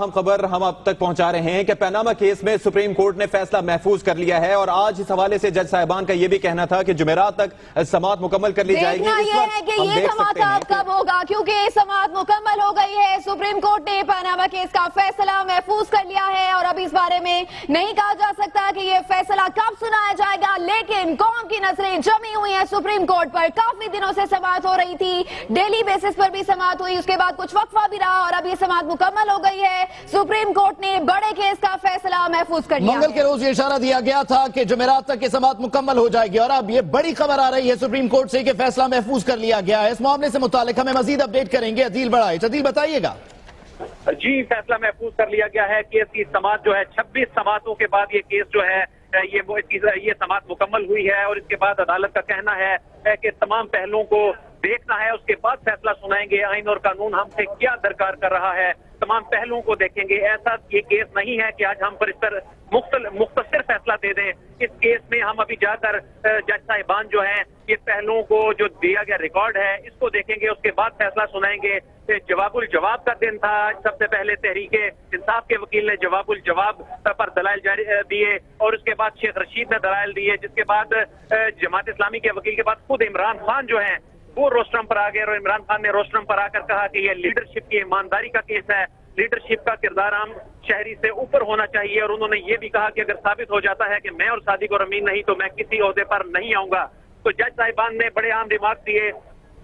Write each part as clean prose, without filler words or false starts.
ہم خبر اب تک پہنچا رہے ہیں کہ پاناما کیس میں سپریم کورٹ نے فیصلہ محفوظ کر لیا ہے اور آج اس حوالے سے جج صاحبان کا یہ بھی کہنا تھا کہ جمعرات تک سماعت مکمل کر لی جائے گی۔ دیکھنا یہ ہے کہ یہ سماعت کب ہوگا، کیونکہ سماعت مکمل ہو گئی ہے۔ سپریم کورٹ نے پاناما کیس کا فیصلہ محفوظ کر لیا ہے اور اب اس بارے میں نہیں کہا جا سکتا کہ یہ فیصلہ کب سنایا جائے گا، لیکن قوم کی نظریں جمی ہوئی ہیں سپریم کورٹ پر۔ کافی دنوں سے سماعت ہو رہی تھی، ڈیلی بیسس پر بھی سماعت ہوئی، اس کے بعد کچھ وقفہ بھی رہا اور اب یہ سماعت مکمل ہو گئی ہے۔ سپریم کورٹ نے بڑے کیس کا فیصلہ محفوظ کر لیا۔ منگل کے روز یہ اشارہ دیا گیا تھا کہ جمعرات تک یہ سماعت مکمل ہو جائے گی اور اب یہ بڑی خبر آ رہی ہے سپریم کورٹ سے کہ فیصلہ محفوظ کر لیا گیا ہے۔ اس معاملے سے متعلق ہمیں مزید اپڈیٹ کریں گے عدیل بڑائچ۔ عدیل بتائیے گا۔ جی، فیصلہ محفوظ کر لیا گیا ہے۔ کیس کی سماعت جو ہے 26 سماعتوں کے بعد یہ کیس جو ہے یہ سماعت مکمل ہوئی ہے اور اس کے بعد عدالت کا کہنا ہے کہ تمام پہلوؤں کو دیکھنا ہے، اس کے بعد فیصلہ سنائیں گے۔ آئین اور قانون ہم سے کیا درکار کر رہا ہے، تمام پہلوؤں کو دیکھیں گے۔ ایسا یہ کیس نہیں ہے کہ آج ہم پر اس پر مختصر فیصلہ دے دیں۔ اس کیس میں ہم ابھی جا کر جج صاحبان جو ہیں یہ پہلوؤں کو جو دیا گیا ریکارڈ ہے اس کو دیکھیں گے، اس کے بعد فیصلہ سنائیں گے۔ جواب الجواب کا دن تھا، سب سے پہلے تحریک انصاف کے وکیل نے جواب الجواب پر دلائل جاری دیے اور اس کے بعد شیخ رشید نے دلائل دیے، جس کے بعد جماعت اسلامی کے وکیل کے بعد خود عمران خان جو ہیں وہ روسٹرم پر آ گئے اور عمران خان نے روسٹرم پر آ کر کہا کہ یہ لیڈرشپ کی ایمانداری کا کیس ہے، لیڈرشپ کا کردار عام شہری سے اوپر ہونا چاہیے، اور انہوں نے یہ بھی کہا کہ اگر ثابت ہو جاتا ہے کہ میں اور صادق اور امین نہیں تو میں کسی عہدے پر نہیں آؤں گا۔ تو جج صاحبان نے بڑے عام ریمارک دیے۔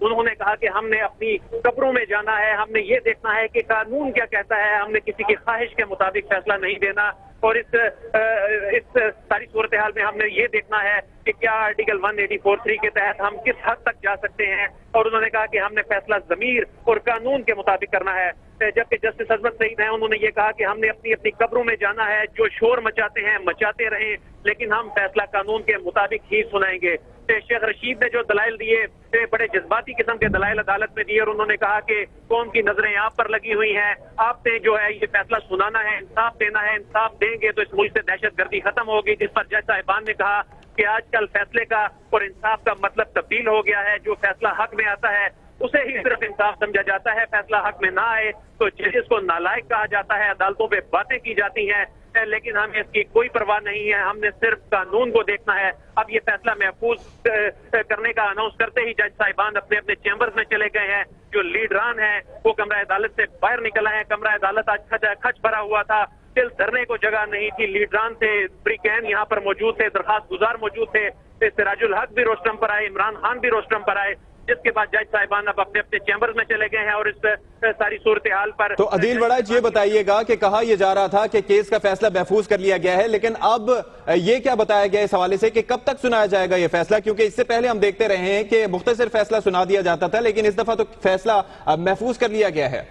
انہوں نے کہا کہ ہم نے اپنی قبروں میں جانا ہے، ہم نے یہ دیکھنا ہے کہ قانون کیا کہتا ہے، ہم نے کسی کی خواہش کے مطابق فیصلہ نہیں دینا، اور اس ساری صورتحال میں ہم نے یہ دیکھنا ہے کہ کیا آرٹیکل 184(3) کے تحت ہم کس حد تک جا سکتے ہیں، اور انہوں نے کہا کہ ہم نے فیصلہ ضمیر اور قانون کے مطابق کرنا ہے۔ جبکہ جسٹس عصمت سعید ہیں، انہوں نے یہ کہا کہ ہم نے اپنی قبروں میں جانا ہے، جو شور مچاتے ہیں مچاتے رہیں، لیکن ہم فیصلہ قانون کے مطابق ہی سنائیں گے۔ شیخ رشید نے جو دلائل دیے بڑے جذباتی قسم کے دلائل عدالت میں دیے اور انہوں نے کہا کہ قوم کی نظریں آپ پر لگی ہوئی ہیں، آپ نے جو ہے یہ فیصلہ سنانا ہے، انصاف دینا ہے، انصاف دیں گے تو اس ملک سے دہشت گردی ختم ہوگی۔ جس پر جج صاحبان نے کہا کہ آج کل فیصلے کا اور انصاف کا مطلب تبدیل ہو گیا ہے، جو فیصلہ حق میں آتا ہے اسے ہی صرف انصاف سمجھا جاتا ہے، فیصلہ حق میں نہ آئے تو ججز کو نالائق کہا جاتا ہے، عدالتوں پہ باتیں کی جاتی ہیں، لیکن ہمیں اس کی کوئی پرواہ نہیں ہے، ہم نے صرف قانون کو دیکھنا ہے۔ اب یہ فیصلہ محفوظ کرنے کا اناؤنس کرتے ہی جج صاحبان اپنے اپنے چیمبرز میں چلے گئے ہیں۔ جو لیڈران ہیں وہ کمرہ عدالت سے باہر نکل آئے ہیں۔ کمرہ عدالت آج کھچ بھرا ہوا تھا، دل دھرنے کو جگہ نہیں تھی۔ لیڈران تھے، بریکین یہاں پر موجود تھے، درخواست گزار موجود تھے، سراج الحق بھی روسٹرم پر آئے، عمران خان بھی روسٹرم پر آئے، جس کے بعد جج صاحبان اب اپنے اپنے چیمبرز میں چلے گئے ہیں اور اس ساری صورتحال پر۔ تو عدیل بڑائچ یہ بتائیے گا کہ کہا یہ جا رہا تھا کہ کیس کا فیصلہ محفوظ کر لیا گیا ہے، لیکن اب یہ کیا بتایا گیا اس حوالے سے کہ کب تک سنایا جائے گا یہ فیصلہ؟ کیونکہ اس سے پہلے ہم دیکھتے رہے ہیں کہ مختصر فیصلہ سنا دیا جاتا تھا، لیکن اس دفعہ تو فیصلہ محفوظ کر لیا گیا ہے۔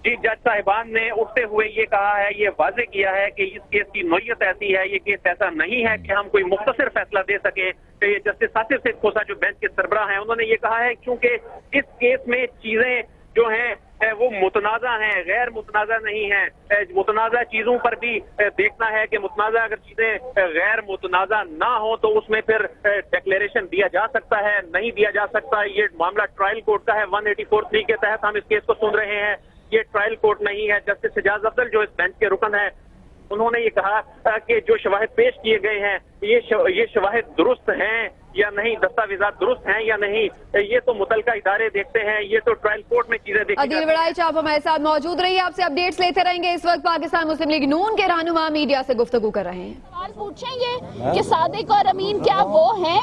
جی، جج صاحبان نے اٹھتے ہوئے یہ کہا ہے، یہ واضح کیا ہے کہ اس کیس کی نوعیت ایسی ہے، یہ کیس ایسا نہیں ہے کہ ہم کوئی مختصر فیصلہ دے سکیں۔ یہ جسٹس ثاقب سید کھوسہ جو بینچ کے سربراہ ہیں انہوں نے یہ کہا ہے کیونکہ اس کیس میں چیزیں جو ہیں وہ متنازع ہیں، غیر متنازع نہیں ہیں۔ متنازع چیزوں پر بھی دیکھنا ہے کہ متنازع اگر چیزیں غیر متنازع نہ ہوں تو اس میں پھر ڈکلیریشن دیا جا سکتا ہے، نہیں دیا جا سکتا۔ یہ معاملہ ٹرائل کورٹ کا ہے، 184(3) کے تحت ہم اس کیس کو سن رہے ہیں، یہ ٹرائل کورٹ نہیں ہے۔ جسٹس اعجاز افضل جو اس بینچ کے رکن ہیں انہوں نے یہ کہا کہ جو شواہد پیش کیے گئے ہیں یہ شواہد درست ہیں یا نہیں، دستاویزات درست ہیں یا نہیں، یہ تو متعلقہ ادارے دیکھتے ہیں، یہ تو ٹرائل کورٹ میں چیزیں دیکھی جاتی ہیں۔ عدیل بڑائچ آپ ہمارے ساتھ موجود رہیے، آپ سے اپڈیٹس لیتے رہیں گے۔ اس وقت پاکستان مسلم لیگ نون کے رہنما میڈیا سے گفتگو کر رہے ہیں۔ سوال پوچھیں گے کہ صادق اور امین کیا وہ ہیں؟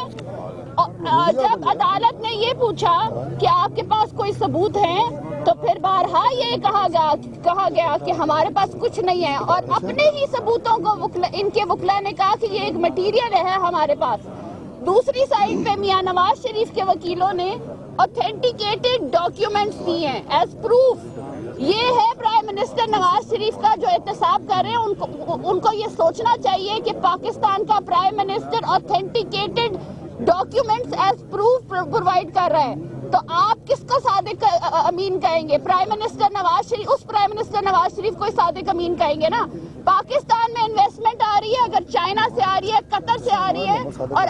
جب عدالت نے یہ پوچھا کہ آپ کے پاس کوئی ثبوت ہے تو پھر بارہا یہ کہا گیا کہ ہمارے پاس کچھ نہیں ہے، اور اپنے ہی ثبوتوں کو ان کے وکلا نے کہا کہ یہ ایک مٹیریل ہے ہمارے پاس۔ دوسری سائڈ پہ میاں نواز شریف کے وکیلوں نے اوتھینٹیکیٹڈ ڈاکیومنٹس دیے ہیں ایز پروف۔ یہ ہے پرائم منسٹر نواز شریف کا جو احتساب کر رہے ہیں، ان کو یہ سوچنا چاہیے کہ پاکستان کا prime minister authenticated documents as proof provide کر رہے ہیں، تو آپ کس کو صادق امین کہیں گے؟ پرائم منسٹر نواز شریف، اس پرائم منسٹر نواز شریف کو صادق امین کہیں گے نا؟ پاکستان میں انویسٹمنٹ آ رہی ہے، اگر چائنا سے آ رہی ہے، قطر سے آ رہی ہے، اور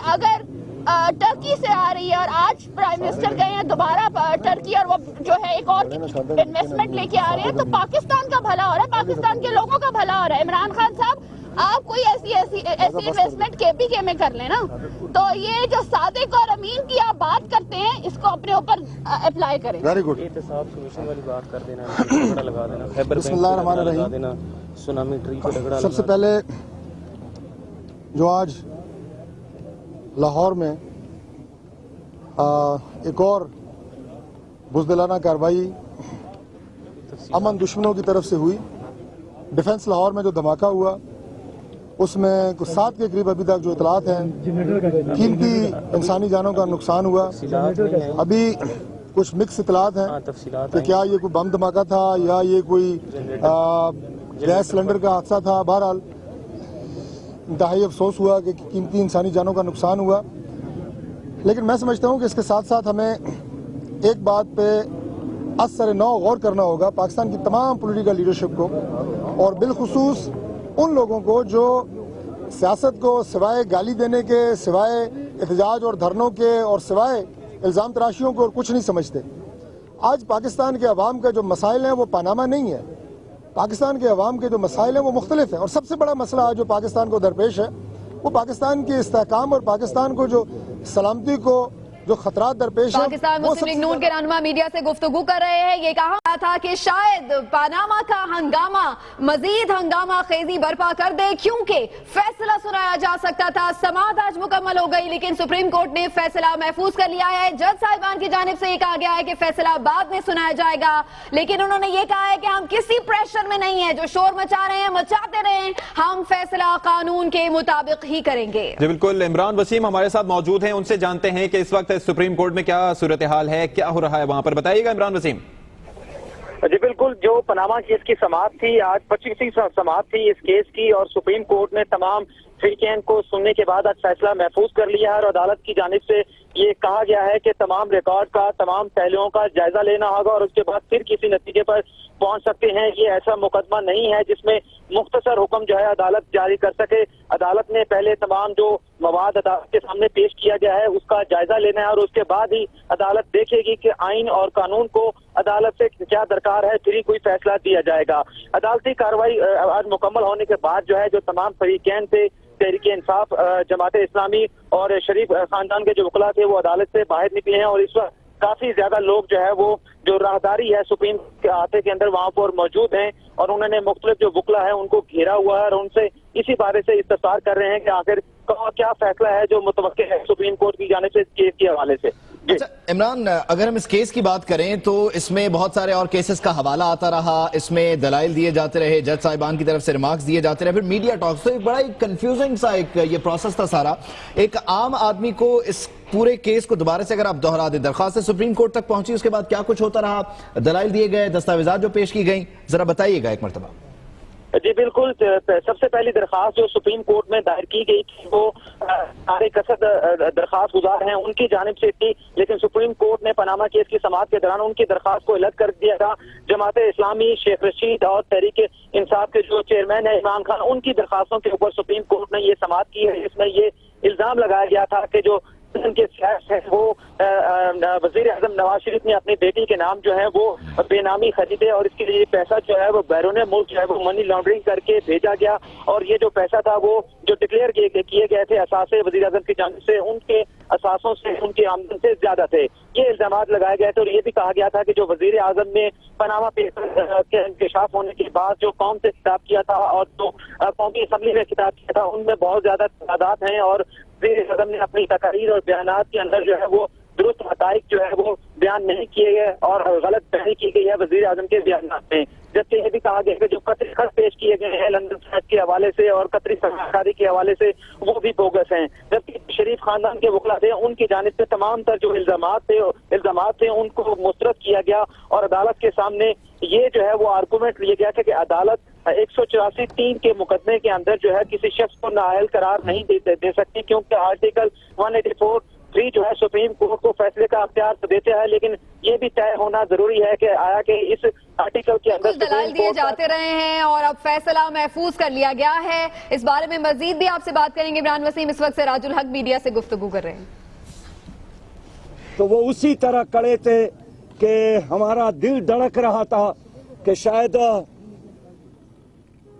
टर्की से आ रही है और आज प्राइम मिनिस्टर गए हैं दोबारा टर्की और वो जो है एक और इन्वेस्टमेंट लेके आ रहे हैं, तो पाकिस्तान का भला हो रहा है, पाकिस्तान के लोगों का भला हो रहा है। इमरान खान साहब, आप कोई ऐसी इन्वेस्टमेंट केपीके में कर लेना, तो ये जो सादिक और अमीन की आप बात करते हैं इसको अपने ऊपर अप्लाई करें। Very good. वाली बात कर देना, झगड़ा लगा देना, खैबर लगा देना, सुनामी ट्री पे झगड़ा। सबसे पहले जो आज लाहौर में एक और बुज़दिलाना कार्रवाई अमन दुश्मनों की तरफ से हुई, डिफेंस लाहौर में जो धमाका हुआ उसमें कुछ 7 के करीब अभी तक जो इतलात हैं कीमती इंसानी जानों का नुकसान हुआ। अभी कुछ मिक्स इतलात हैं कि क्या ये कोई बम धमाका था या ये कोई गैस सिलेंडर का हादसा था। बहरहाल इंतहाई अफसोस हुआ कि कीमती इंसानी जानों का नुकसान हुआ, लेकिन मैं समझता हूँ कि इसके साथ साथ हमें एक बात पे असर नौ गौर करना होगा, पाकिस्तान की तमाम पॉलिटिकल लीडरशिप को और बिलखुसूस उन लोगों को जो सियासत को सिवाय गाली देने के, सिवाय एहतजाज और धरनों के और सिवाय इल्ज़ाम तराशियों को और कुछ नहीं समझते। आज पाकिस्तान के अवाम का जो मसाइल हैं वो पनामा नहीं है, पाकिस्तान के अवाम के जो मसाइल हैं वो मुख्तलिफ हैं। और सबसे बड़ा मसला जो पाकिस्तान को दरपेश है वो पाकिस्तान के इस्तेहकाम और पाकिस्तान को जो सलामती को जो खतरात दरपेश है। पाकिस्तान मुस्लिम लीग नून के रहनुमा मीडिया से गुफ्तगू कर रहे हैं। ये कहा था कि शायद पनामा का हंगामा मजीद हंगामा खेजी बर्पा कर दे, क्योंकि फैसला सुनाया जा सकता था। समाअत आज मुकम्मल हो गई, लेकिन सुप्रीम कोर्ट ने फैसला महफूज कर लिया है। जज साहिबान की जानिब से ये कहा गया है कि फैसला बाद में सुनाया जाएगा, लेकिन उन्होंने ये कहा है कि हम किसी प्रेशर में नहीं है, जो शोर मचा रहे हैं मचाते रहे, हम फैसला कानून के मुताबिक ही करेंगे। जी बिल्कुल, इमरान वसीम हमारे साथ मौजूद हैं, उनसे जानते हैं कि इस वक्त सुप्रीम कोर्ट में क्या सूरत हाल है, क्या हो रहा है वहां पर, बताइएगा इमरान वसीम। जी बिल्कुल, जो पनामा केस की समाअत थी, आज 25वीं समाअत थी इस केस की, और सुप्रीम कोर्ट ने तमाम फरीकैन को सुनने के बाद आज फैसला महफूज कर लिया है और अदालत की जानिब से ये कहा गया है कि तमाम रिकॉर्ड का, तमाम पहलुओं का जायजा लेना होगा और उसके बाद फिर किसी नतीजे पर पहुंच सकते हैं। ये ऐसा मुकदमा नहीं है जिसमें मुख्तसर हुक्म जो है अदालत जारी कर सके। अदालत ने पहले तमाम जो मवाद अदालत के सामने पेश किया गया है उसका जायजा लेना है और उसके बाद ही अदालत देखेगी कि आइन और कानून को अदालत से क्या दरकार है, फिर ही कोई फैसला दिया जाएगा। अदालती कार्रवाई आज मुकम्मल होने के बाद जो है जो तमाम फरीकैन थे, तहरीक इंसाफ, जमात इस्लामी और शरीफ खानदान के जो वकला थे वो अदालत से बाहर निकले हैं और इस वक्त काफी ज्यादा लोग जो है वो जो राहदारी है सुप्रीम के अहाते के अंदर वहां पर मौजूद हैं और उन्होंने मुख्तलिफ जो वकला है उनको घेरा हुआ है और उनसे इसी बारे से इस्तफसार कर रहे हैं कि आखिर क्या फैसला है जो मुतवक्के है सुप्रीम कोर्ट की जानिब से केस के हवाले से। अच्छा इमरान, अगर हम इस केस की बात करें तो इसमें बहुत सारे और केसेस का हवाला आता रहा, इसमें दलाइल दिए जाते रहे, जज साहिबान की तरफ से रिमार्क्स दिए जाते रहे, फिर मीडिया टॉक्स, तो एक बड़ा ही कंफ्यूजिंग सा एक ये प्रोसेस था सारा। एक आम आदमी को इस पूरे केस को दोबारा से अगर आप दोहरा दें, दरखास्त सुप्रीम कोर्ट तक पहुंची, उसके बाद क्या कुछ होता रहा, दलाइल दिए गए, दस्तावेजात जो पेश की गई, जरा बताइएगा एक मरतबा। जी बिल्कुल, सबसे पहली दरखास्त जो सुप्रीम कोर्ट में दायर की गई थी वो सारे कसद दरखास्त गुजार हैं उनकी जानिब से थी, लेकिन सुप्रीम कोर्ट ने पनामा केस की समाअत के दौरान उनकी दरखास्त को अलग कर दिया था। जमात इस्लामी, शेख रशीद और तहरीक इंसाफ के जो चेयरमैन है इमरान खान, उनकी दरखास्तों के ऊपर सुप्रीम कोर्ट ने ये समाअत की है, जिसमें ये इल्जाम लगाया गया था कि जो के फैक्स है वो वजीर आजम नवाज शरीफ ने अपनी बेटी के नाम जो है वो बेनामी खरीदे और इसके लिए पैसा जो है वो बैरून मुल्क जो है वो मनी लॉन्ड्रिंग करके भेजा गया और ये जो पैसा था वो जो डिक्लेयर किए गए थे असासे वजीर आजम की जानिब से उनके असासों से उनकी आमदन से ज्यादा थे। ये इल्जाम लगाए गए थे और ये भी कहा गया था कि जो वजीर आजम ने पनामा पेपर के इंकशाफ होने के बाद जो कौम से खिताब किया था और जो कौमी असम्बली में खिताब किया था उनमें बहुत ज्यादा तादाद हैं और वज़ीर आज़म ने अपनी तकारीर और बयानात के अंदर जो है वो दुरुस्त हक़ाइक़ जो है वो बयान नहीं किए गए और गलत बयानी की गई है वज़ीर आज़म के बयानात में। जबकि ये भी कहा गया कि जो कतरी खत पेश किए गए हैं लंदन फ्लैट के हवाले से और कतरी सरकारी के हवाले से वो भी बोगस हैं। जबकि शरीफ खानदान के वकला थे उनकी जानिब से तमाम तर जो इल्जामात थे उनको मुस्तरद किया गया और अदालत के सामने ये जो है वो आर्गूमेंट लिया गया कि अदालत 184(3) के मुकदमे के अंदर जो है किसी शख्स को नाअहल करार नहीं दे सकती, क्योंकि आर्टिकल 184(3) जो है सुप्रीम कोर्ट को फैसले का अख्तियार तो देते हैं, लेकिन ये भी तय होना जरूरी है कि आया कि इस आर्टिकल के अंदर दलाल दिए जाते रहे हैं और अब फैसला महफूज कर लिया गया है। इस बारे में मजीद भी आपसे बात करेंगे। इमरान वसीम इस वक्त से राजुल हक मीडिया से गुफ्तगू कर रहे हैं। तो वो उसी तरह खड़े थे कि हमारा दिल धड़क रहा था कि शायद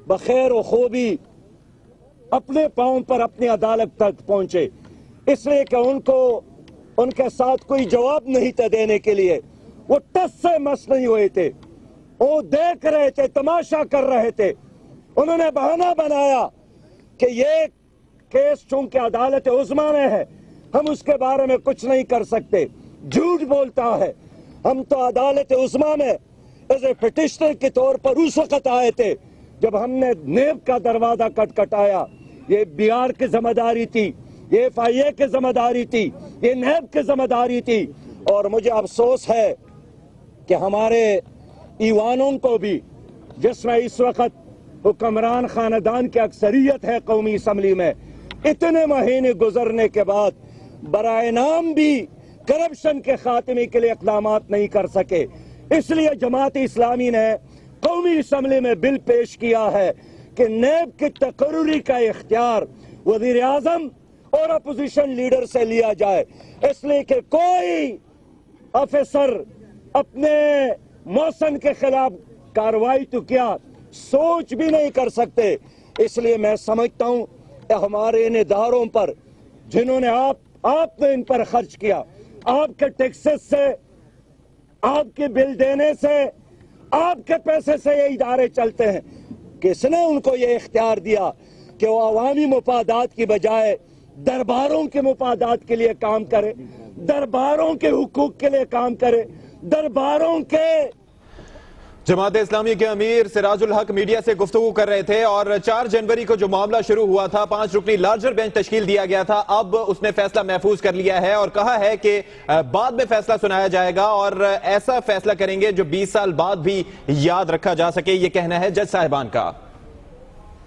बखैर व खूबी अपने पांव पर अपनी अदालत तक पहुंचे, इसलिए कि उनको उनके साथ कोई जवाब नहीं था देने के लिए। वो टस से मस नहीं हुए थे, वो देख रहे थे, तमाशा कर रहे थे। उन्होंने बहाना बनाया कि ये केस चूंकि अदालत उज़्मा में है, हम उसके बारे में कुछ नहीं कर सकते। झूठ बोलता है। हम तो अदालत उज़्मा में एज ए पिटिशनर के तौर पर उस वक्त आए थे जब हमने नेब का दरवाजा खटखटाया। ये बिहार की जिम्मेदारी थी, ये FIA की जिम्मेदारी थी, ये नेब की जिम्मेदारी थी। और मुझे अफसोस है कि हमारे ईवानों को भी, जिसमें इस वक्त हुक्मरान खानदान की अक्सरियत है कौमी असम्बली में, इतने महीने गुजरने के बाद बराए नाम भी करप्शन के खात्मे के लिए इक़दामात नहीं कर सके। इसलिए जमात इस्लामी ने कौमी असम्बली में बिल पेश किया है कि नेब की तकर्री का इख्तियार वज़ीर आज़म और अपोजिशन लीडर से लिया जाए, इसलिए कि कोई अफसर अपने मौसन के खिलाफ कार्रवाई तो क्या सोच भी नहीं कर सकते। इसलिए मैं समझता हूं कि हमारे इन इदारों पर जिन्होंने आपने इन पर खर्च किया, आपके टैक्सेस से, आपके बिल देने से, आपके पैसे से ये इदारे चलते हैं, किसने उनको ये इख्तियार दिया कि वो अवामी मुफादात की बजाय दरबारों के मुफादात के लिए काम करे, दरबारों के हुकूक के लिए काम करे, दरबारों के। जमात इस्लामी के अमीर सिराजुल हक मीडिया से गुफ्तगू कर रहे थे और 4 जनवरी को जो मामला शुरू हुआ था, 5 रुकनी लार्जर बेंच तश्कील दिया गया था, अब उसने फैसला महफूज कर लिया है और कहा है कि बाद में फैसला सुनाया जाएगा और ऐसा फैसला करेंगे जो 20 साल बाद भी याद रखा जा सके। ये कहना है जज साहिबान का।